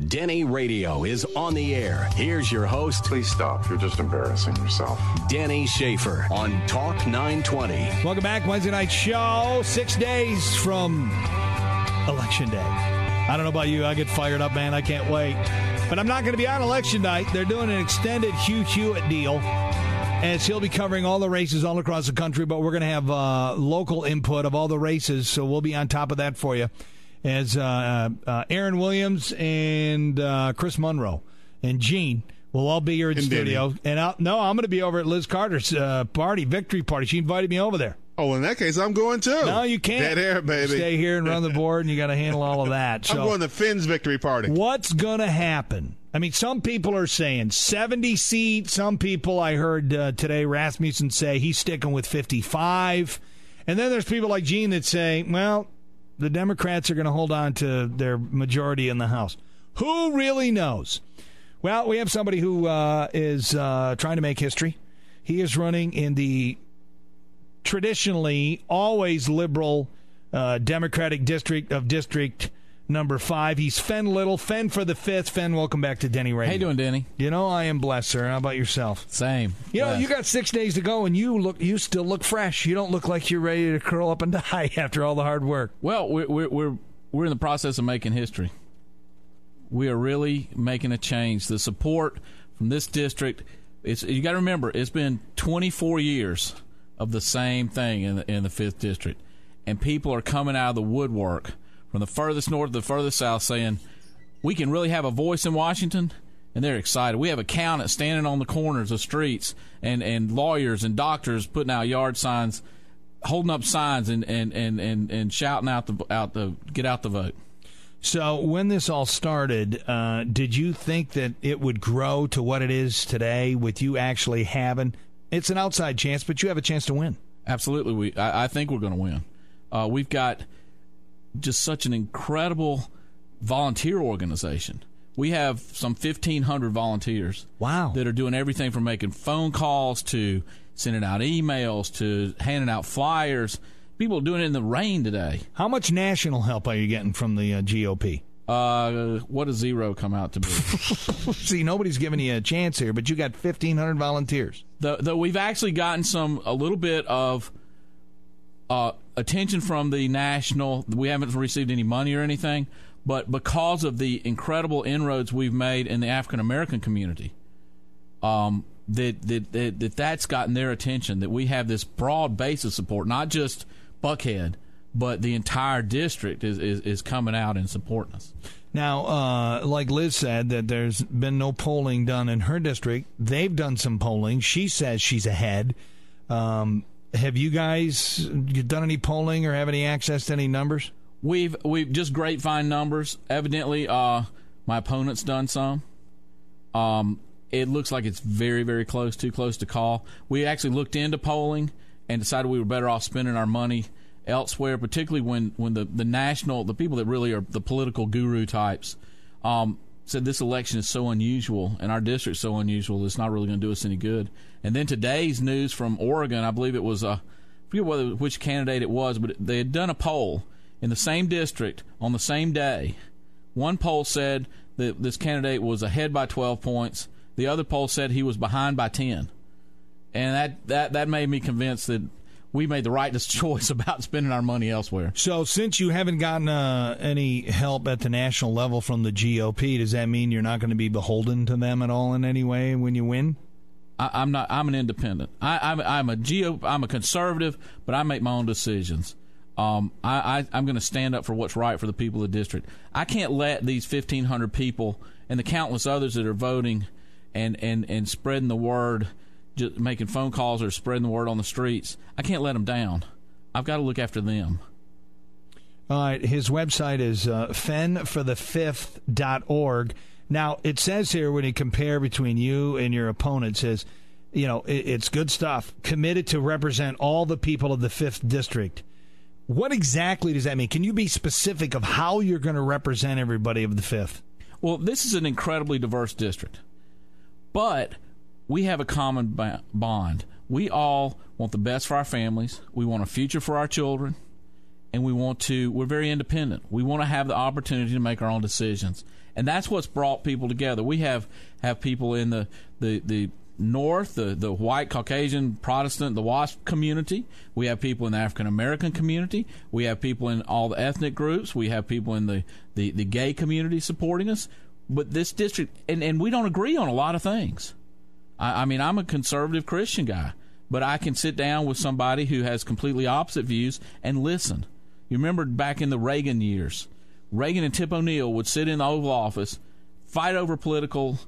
DennyRadio is on the air. Here's your host. Please stop. You're just embarrassing yourself. Denny Schaffer on Talk 920. Welcome back. Wednesday night show. 6 days from Election Day. I don't know about you. I get fired up, man. I can't wait. But I'm not going to be on Election night. They're doing an extended Hugh Hewitt deal. And he'll be covering all the races all across the country. But we're going to have local input of all the races. So we'll be on top of that for you. As Aaron Williams and Chris Monroe and Gene will all be here in studio. Denny. And I'm going to be over at Liz Carter's victory party. She invited me over there. Oh, in that case, I'm going too. No, you can't. Dead air, baby. Stay here and run the board, and you got to handle all of that. So, I'm going to Fenn's victory party. What's going to happen? I mean, some people are saying 70 seats. Some people, I heard today, Rasmussen say he's sticking with 55. And then there's people like Gene that say, well, the Democrats are going to hold on to their majority in the House. Who really knows? Well, we have somebody who is trying to make history. He is running in the traditionally always liberal Democratic district of District Number 5. He's Fenn Little. Fenn for the 5th. Fenn, welcome back to Denny Radio. How you doing, Denny? You know, I am blessed, sir. How about yourself? Same. You know, you got 6 days to go, and you still look fresh. You don't look like you're ready to curl up and die after all the hard work. Well, we're in the process of making history. We are really making a change. The support from this district, you got to remember, it's been 24 years of the same thing in the 5th district, and people are coming out of the woodwork from the furthest north to the furthest south saying, we can really have a voice in Washington, and they're excited. We have accountants standing on the corners of streets and lawyers and doctors putting out yard signs, holding up signs and shouting out the get out the vote. So when this all started, did you think that it would grow to what it is today with you actually having – it's an outside chance, but you have a chance to win? Absolutely. I think we're going to win. We've got – just such an incredible volunteer organization. We have some 1,500 volunteers. Wow. That are doing everything from making phone calls to sending out emails to handing out flyers. People are doing it in the rain today. How much national help are you getting from the GOP? What does zero come out to be? See, nobody's giving you a chance here, but you got 1,500 volunteers. Though we've actually gotten a little bit of attention from the national. We haven't received any money or anything, but because of the incredible inroads we've made in the African American community, that's gotten their attention. That we have this broad base of support, not just Buckhead, but the entire district is coming out and supporting us. Now, like Liz said, that there's been no polling done in her district. They've done some polling. She says she's ahead. Have you guys done any polling or have any access to any numbers? We've just grapevine numbers. Evidently, my opponent's done some. It looks like it's very, very close, too close to call. We actually looked into polling and decided we were better off spending our money elsewhere, particularly when the people that really are the political guru types said this election is so unusual and our district's so unusual it's not really going to do us any good. And then today's news from Oregon, I believe it was I forget which candidate it was, but they had done a poll in the same district on the same day. One poll said that this candidate was ahead by 12 points. The other poll said he was behind by 10. And that made me convinced that we made the right choice about spending our money elsewhere. So since you haven't gotten any help at the national level from the GOP, does that mean you're not going to be beholden to them at all in any way when you win? I'm not. I'm an independent. I'm a conservative, but I make my own decisions. I'm going to stand up for what's right for the people of the district. I can't let these 1,500 people and the countless others that are voting and spreading the word, just making phone calls or spreading the word on the streets, I can't let them down. I've got to look after them. All right. His website is fennforthefifth.org. Now, it says here when you compare between you and your opponent, it says, you know, it's good stuff. Committed to represent all the people of the 5th District. What exactly does that mean? Can you be specific of how you're going to represent everybody of the 5th? Well, this is an incredibly diverse district. But we have a common bond. We all want the best for our families. We want a future for our children. and we're very independent. We want to have the opportunity to make our own decisions. And that's what's brought people together. We have people in the North, the white, Caucasian, Protestant, the WASP community. We have people in the African-American community. We have people in all the ethnic groups. We have people in the gay community supporting us. But this district, and we don't agree on a lot of things. I mean, I'm a conservative Christian guy, but I can sit down with somebody who has completely opposite views and listen. You remember back in the Reagan years, Reagan and Tip O'Neill would sit in the Oval Office, fight over political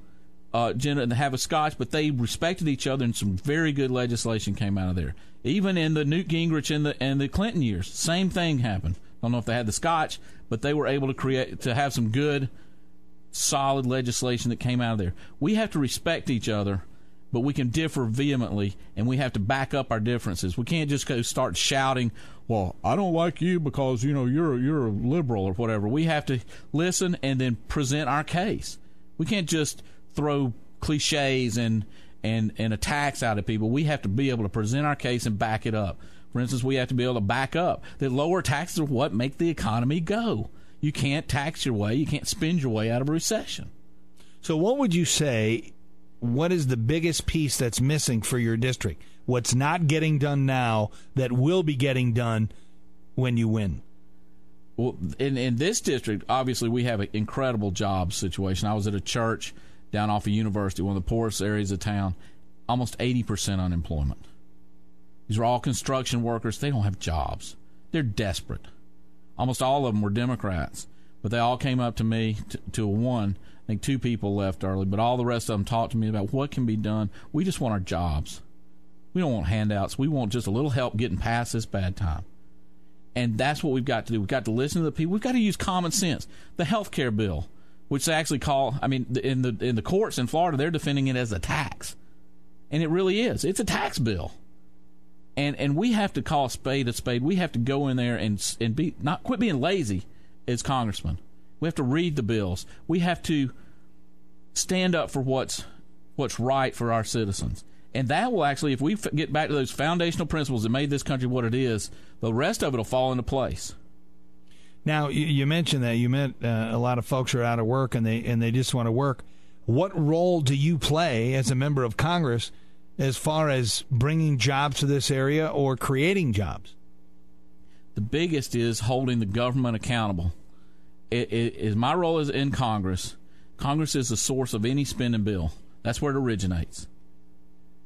agenda, and have a scotch, but they respected each other, and some very good legislation came out of there. Even in the Newt Gingrich and the Clinton years, same thing happened. I don't know if they had the scotch, but they were able to have some good, solid legislation that came out of there. We have to respect each other, but we can differ vehemently, and we have to back up our differences. We can't just go start shouting, well, I don't like you because, you're a liberal or whatever. We have to listen and then present our case. We can't just throw cliches and attacks out at people. We have to be able to present our case and back it up. For instance, we have to be able to back up that lower taxes are what make the economy go. You can't tax your way. You can't spend your way out of a recession. So what would you say, what is the biggest piece that's missing for your district? What's not getting done now that will be getting done when you win? Well, in this district, obviously, we have an incredible job situation. I was at a church down off of University, one of the poorest areas of town, almost 80% unemployment. These are all construction workers. They don't have jobs. They're desperate. Almost all of them were Democrats, but they all came up to me, to one. I think 2 people left early, but all the rest of them talked to me about what can be done. We just want our jobs. We don't want handouts. We want just a little help getting past this bad time. And that's what we've got to do. We've got to listen to the people. We've got to use common sense. The health care bill, which they actually call, in the courts in Florida, they're defending it as a tax. And it really is. It's a tax bill. And we have to call a spade a spade. We have to go in there and quit being lazy as congressmen. We have to read the bills. We have to stand up for what's right for our citizens. And that will actually, if we get back to those foundational principles that made this country what it is, the rest of it will fall into place. Now, you mentioned that you met a lot of folks are out of work and they just want to work. What role do you play as a member of Congress as far as bringing jobs to this area or creating jobs? The biggest is holding the government accountable. It is my role as in Congress. Congress is the source of any spending bill. That's where it originates.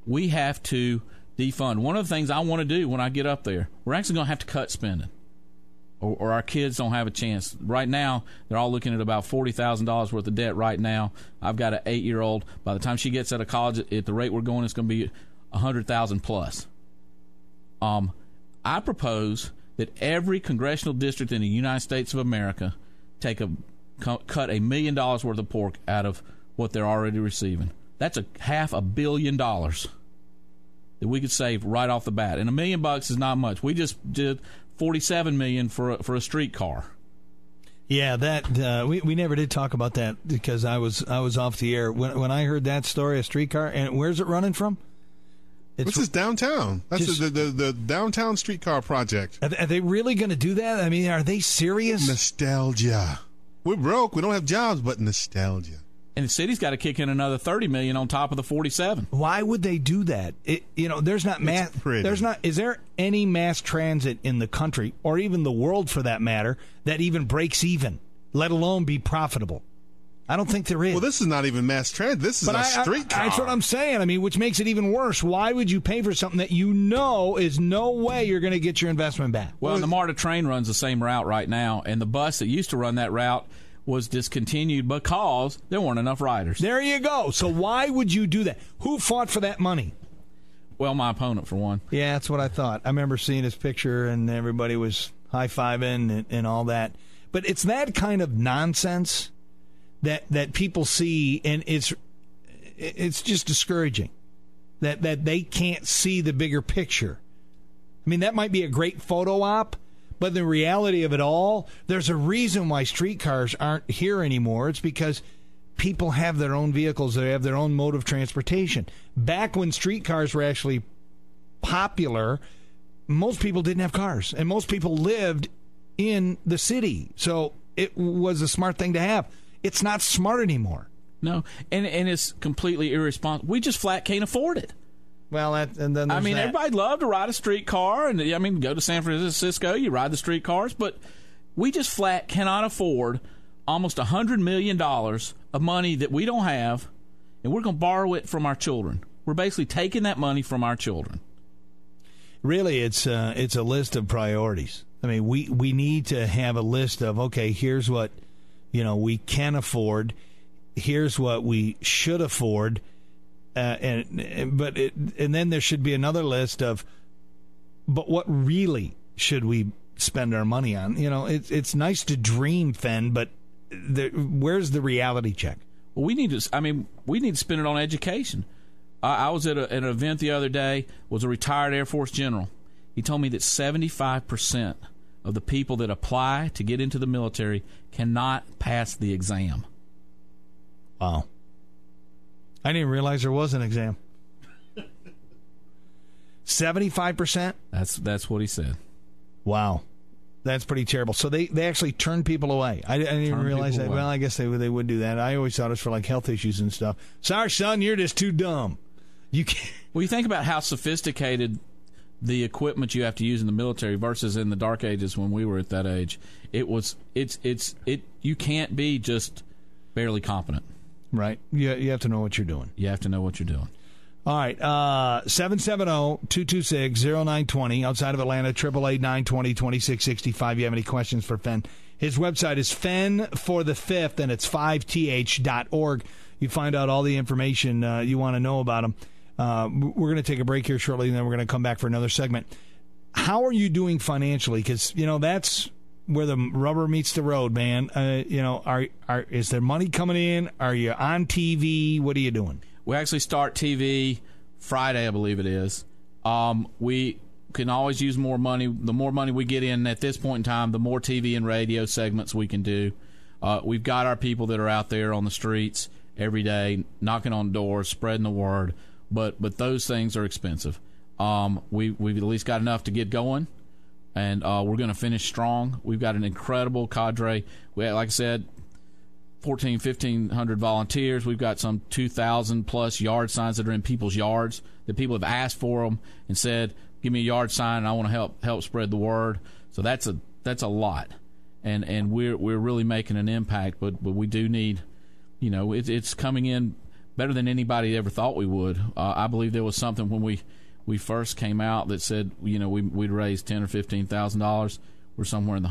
We have to defund. One of the things I want to do when I get up there, we're actually going to have to cut spending, or our kids don't have a chance. Right now, they're all looking at about $40,000 worth of debt right now. I've got an 8-year-old. By the time she gets out of college, at the rate we're going, it's going to be $100,000 plus. I propose that every congressional district in the United States of America cut $1 million worth of pork out of what they're already receiving. That's $500 million that we could save right off the bat. And $1 million is not much. We just did $47 million for a streetcar. Yeah, that we never did talk about that because I was off the air when I heard that story, a streetcar. And where's it running from? This is downtown. That's the downtown streetcar project. Are they really going to do that? I mean, are they serious? Nostalgia. We're broke. We don't have jobs, but nostalgia. And the city's got to kick in another $30 million on top of the 47. Why would they do that? There's not mass. Is there any mass transit in the country, or even the world for that matter, that even breaks even, let alone be profitable? I don't think there is. Well, this is not even mass transit. This is a streetcar. That's what I'm saying. I mean, which makes it even worse. Why would you pay for something that you know is no way you're going to get your investment back? Well, the MARTA train runs the same route right now, and the bus that used to run that route was discontinued because there weren't enough riders. There you go. So why would you do that? Who fought for that money? Well, my opponent, for one. Yeah, that's what I thought. I remember seeing his picture, and everybody was high-fiving and all that. But it's that kind of nonsense that people see, and it's just discouraging that they can't see the bigger picture. I mean, that might be a great photo op, but the reality of it all, there's a reason why streetcars aren't here anymore. It's because people have their own vehicles. They have their own mode of transportation. Back when streetcars were actually popular, most people didn't have cars, and most people lived in the city. So it was a smart thing to have. It's not smart anymore. No, and it's completely irresponsible. We just flat can't afford it. Well, and then everybody loved to ride a streetcar, and go to San Francisco, you ride the streetcars, but we just flat cannot afford almost $100 million of money that we don't have, and we're going to borrow it from our children. We're basically taking that money from our children. Really, it's a list of priorities. I mean, we need to have a list of, okay, here's what we can afford, here's what we should afford. And then there should be another list of, but what really should we spend our money on? It's nice to dream, Fenn, but where's the reality check? Well, we need to spend it on education. I was at an event the other day. Was a retired Air Force general. He told me that 75% of the people that apply to get into the military cannot pass the exam. Wow. I didn't realize there was an exam. 75%? That's what he said. Wow. That's pretty terrible. So they actually turn people away. I didn't even realize that. Well, I guess they would do that. I always thought it was for like health issues and stuff. Sorry, son, you're just too dumb. You can't. Well, you think about how sophisticated the equipment you have to use in the military versus in the dark ages when we were at that age. You can't be just barely competent. Right. You have to know what you're doing. You have to know what you're doing. All right. 770-226-0920. Outside of Atlanta, 888-920-2665. You have any questions for Fenn? His website is fennforthefifth, and it's 5th.org. You find out all the information you want to know about him. We're going to take a break here shortly, and then we're going to come back for another segment. How are you doing financially? Because, that's where the rubber meets the road, man. Is there money coming in? Are you on TV? What are you doing? We actually start TV Friday, I believe it is. We can always use more money. The more money we get in at this point in time, the more TV and radio segments we can do. We've got our people that are out there on the streets every day, knocking on doors, spreading the word. But those things are expensive. We've at least got enough to get going. And we're going to finish strong. We've got an incredible cadre. We had, like I said, 1,500 volunteers. We've got some 2,000-plus yard signs that are in people's yards that people have asked for them and said, give me a yard sign, and I want to help spread the word. So that's a lot. And we're really making an impact. But we do need, it's coming in better than anybody ever thought we would. I believe there was something when we first came out that said, we'd raise $10,000 or $15,000. We're somewhere in the